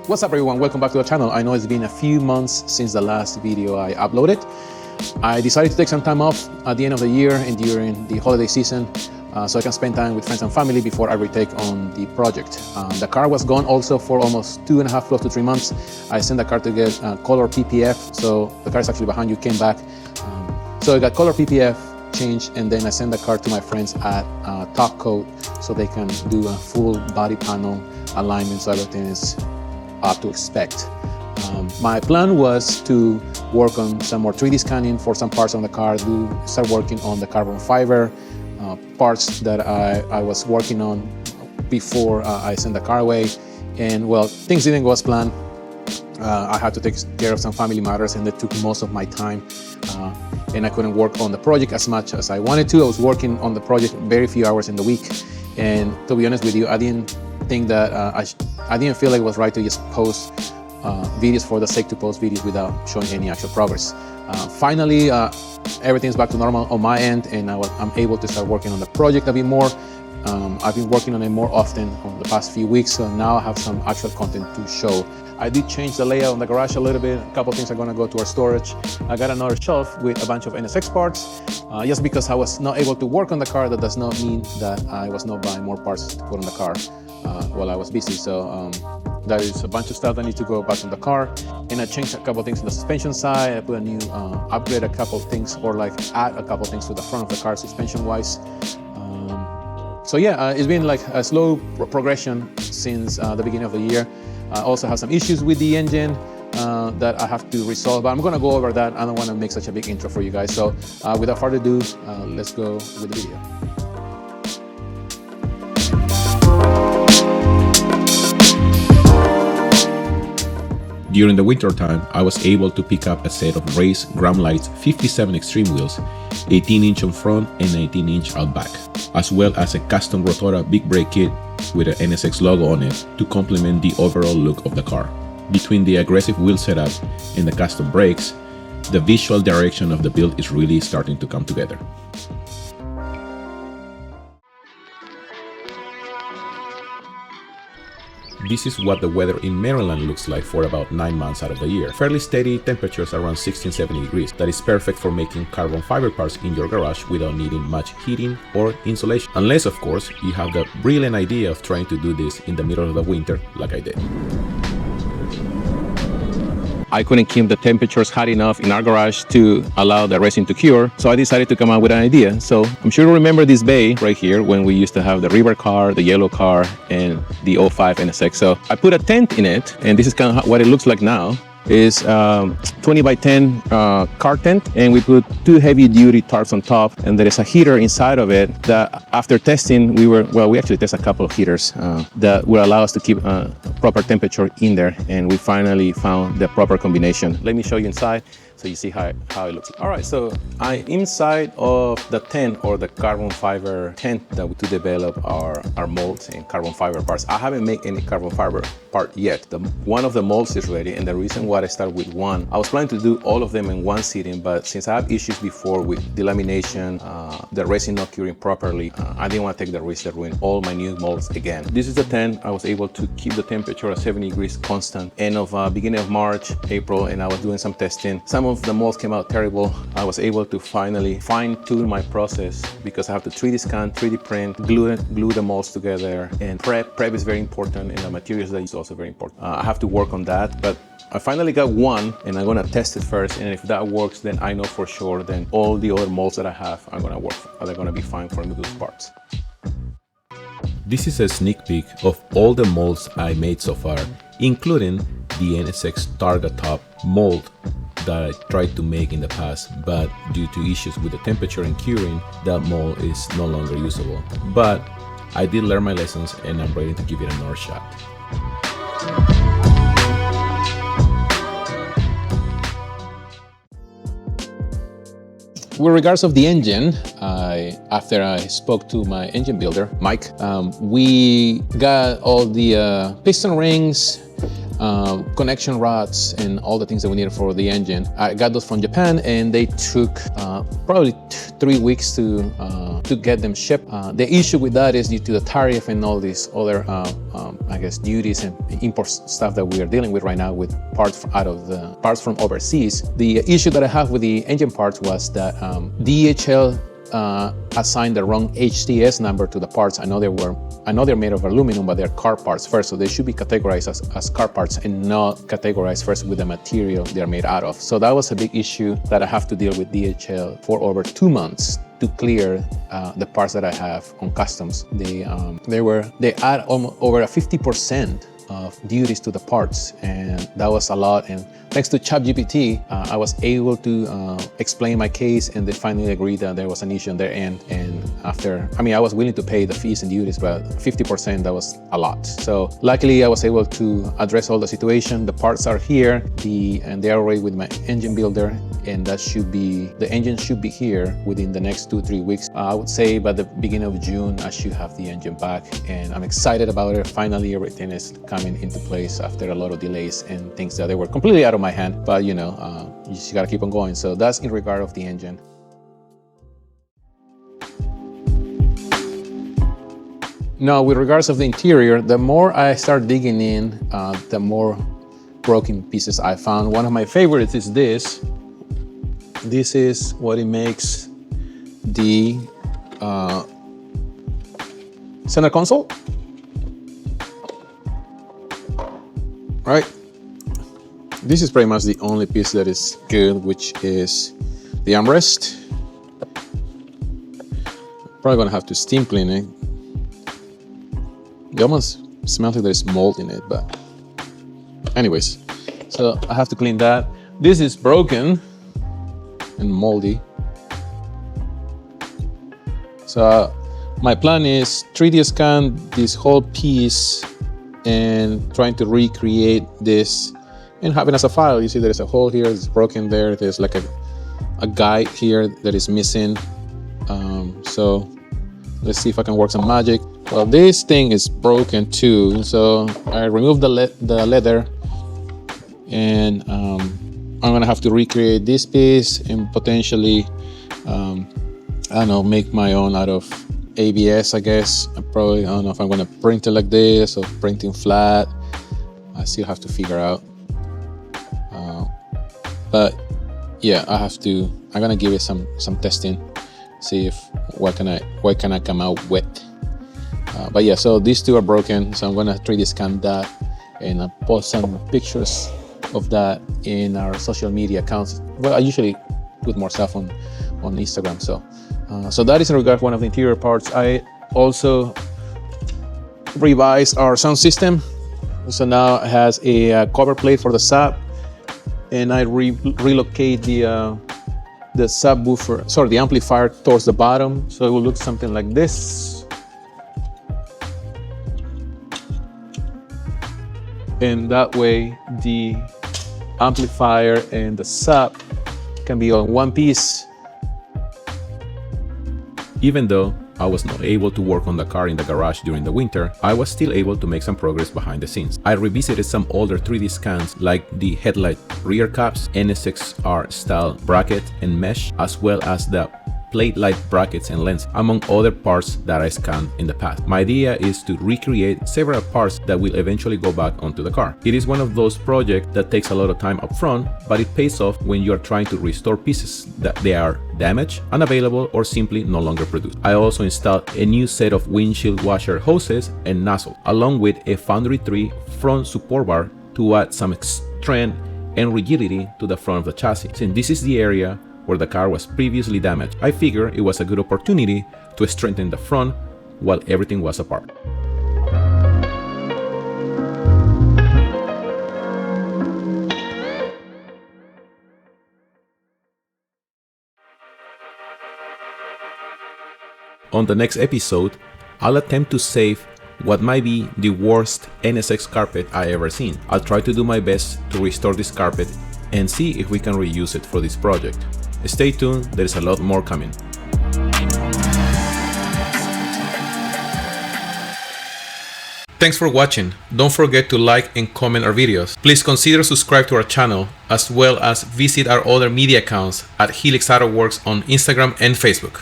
What's up everyone, welcome back to the channel. I know it's been a few months since the last video I uploaded. I decided to take some time off at the end of the year and during the holiday season so I can spend time with friends and family before I retake on the project. The car was gone also for almost 2.5, close to 3 months. I sent the car to get color PPF, so the car is actually behind you, came back. So I got color PPF changed, and then I sent the car to my friends at Top Coat so they can do a full body panel alignment so everything is up to expect. My plan was to work on some more 3D scanning for some parts on the car, start working on the carbon fiber parts that I was working on before I sent the car away. And well, things didn't go as planned. I had to take care of some family matters and that took most of my time. And I couldn't work on the project as much as I wanted to. I was working on the project very few hours in the week. And to be honest with you, I didn't think that I didn't feel like it was right to just post videos for the sake to post videos without showing any actual progress. Finally, everything's back to normal on my end, and I'm able to start working on the project a bit more. I've been working on it more often over the past few weeks, so now I have some actual content to show. I did change the layout in the garage a little bit. A couple things are gonna go to our storage. I got another shelf with a bunch of NSX parts. Just because I was not able to work on the car, that does not mean that I was not buying more parts to put on the car while I was busy. So there is a bunch of stuff that needs to go back on the car. And I changed a couple things on the suspension side. I put a new, upgrade a couple things, or like add a couple things to the front of the car suspension-wise. So yeah, it's been like a slow progression since the beginning of the year. I also have some issues with the engine that I have to resolve, but I'm gonna go over that. I don't wanna make such a big intro for you guys. So without further ado, let's go with the video. During the winter time, I was able to pick up a set of race Grumlights 57 Extreme wheels, 18-inch on front and 18-inch out back, as well as a custom Rotora big brake kit with an NSX logo on it to complement the overall look of the car. Between the aggressive wheel setup and the custom brakes, the visual direction of the build is really starting to come together. This is what the weather in Maryland looks like for about 9 months out of the year. Fairly steady temperatures around 16-17 degrees. That is perfect for making carbon fiber parts in your garage without needing much heating or insulation. Unless, of course, you have the brilliant idea of trying to do this in the middle of the winter like I did. I couldn't keep the temperatures hot enough in our garage to allow the resin to cure, so I decided to come up with an idea. So I'm sure you remember this bay right here when we used to have the river car, the yellow car, and the 05 NSX. So I put a tent in it, and this is kind of what it looks like now. Is 20 by 10 car tent, and we put 2 heavy-duty tarps on top, and there is a heater inside of it that after testing we actually tested a couple of heaters that will allow us to keep proper temperature in there, and we finally found the proper combination. Let me show you inside so you see how it looks. All right, so I'm inside of the tent, or the carbon fiber tent that we to develop our molds and carbon fiber parts. I haven't made any carbon fiber part yet. One of the molds is ready, and the reason why I started with one, I was planning to do all of them in one sitting, but since I have issues before with delamination, the resin not curing properly, I didn't want to take the risk to ruin all my new molds again. This is the tent. I was able to keep the temperature at 70 degrees constant end of beginning of March, April, and I was doing some testing. Some of the molds came out terrible. I was able to finally fine-tune my process because I have to 3D scan, 3D print, glue the molds together, and prep is very important, and the materials that I use also very important. I have to work on that, but I finally got one, and I'm gonna test it first, and if that works, then I know for sure then all the other molds that I have are gonna work. They're gonna be fine for me to those parts. This is a sneak peek of all the molds I made so far, including the NSX Targa Top mold that I tried to make in the past, but due to issues with the temperature and curing, that mold is no longer usable. But I did learn my lessons, and I'm ready to give it another shot. With regards of the engine, after I spoke to my engine builder, Mike, we got all the piston rings, connection rods, and all the things that we needed for the engine. I got those from Japan, and they took probably 3 weeks to to get them shipped. The issue with that is due to the tariff and all these other, I guess, duties and import stuff that we are dealing with right now with parts from overseas. The issue that I have with the engine parts was that DHL assigned the wrong HTS number to the parts. I know they're made of aluminum, but they're car parts first, so they should be categorized as car parts and not categorized first with the material they're made out of. So that was a big issue that I have to deal with DHL for over 2 months to clear the parts that I have on customs. They add almost over a 50% of duties to the parts, and that was a lot. And thanks to ChatGPT, I was able to explain my case, and they finally agreed that there was an issue on their end. And after, I was willing to pay the fees and duties, but 50%, that was a lot. So luckily, I was able to address all the situation. The parts are here, and they are already with my engine builder, and the engine should be here within the next 2-3 weeks. I would say by the beginning of June, I should have the engine back, and I'm excited about it. Finally, everything is coming into place after a lot of delays and things that they were completely out of my hand, but you just gotta keep on going. So that's in regard of the engine. Now, with regards of the interior, the more I start digging in, the more broken pieces I found. One of my favorites is this. This is what it makes the center console. Right? This is pretty much the only piece that is good, which is the armrest. Probably gonna have to steam clean it. It almost smells like there's mold in it, but anyways, so I have to clean that. This is broken and moldy. So my plan is 3D scan this whole piece and trying to recreate this and have it as a file. You see there's a hole here, it's broken there. There's like a guide here that is missing. So let's see if I can work some magic. Well, this thing is broken too. So I removed the leather, and I'm gonna have to recreate this piece and potentially, I don't know, make my own out of ABS, I guess. I don't know if I'm gonna print it like this or printing flat. I still have to figure out. But yeah, I'm gonna give it some testing, see if what can I come out with. But yeah, so these two are broken, so I'm gonna 3D scan that and I'll post some pictures of that in our social media accounts. Well, I usually put more stuff on Instagram. So that is in regard to one of the interior parts. I also revised our sound system. So now it has a cover plate for the sub, and I relocate the subwoofer, the amplifier towards the bottom, so it will look something like this. And that way the amplifier and the sub can be on one piece. Even though I was not able to work on the car in the garage during the winter, I was still able to make some progress behind the scenes. I revisited some older 3D scans like the headlight rear caps, NSX style bracket and mesh, as well as the plate light brackets and lens, among other parts that I scanned in the past. My idea is to recreate several parts that will eventually go back onto the car. It is one of those projects that takes a lot of time up front, but it pays off when you are trying to restore pieces that they are damaged, unavailable, or simply no longer produced. I also installed a new set of windshield washer hoses and nozzle, along with a Foundry 3 front support bar to add some strength and rigidity to the front of the chassis. Since this is the area where the car was previously damaged, I figured it was a good opportunity to strengthen the front while everything was apart. On the next episode, I'll attempt to save what might be the worst NSX carpet I ever seen. I'll try to do my best to restore this carpet and see if we can reuse it for this project. Stay tuned, there is a lot more coming. Thanks for watching. Don't forget to like and comment our videos. Please consider subscribe to our channel, as well as visit our other media accounts at Helix Auto Works on Instagram and Facebook.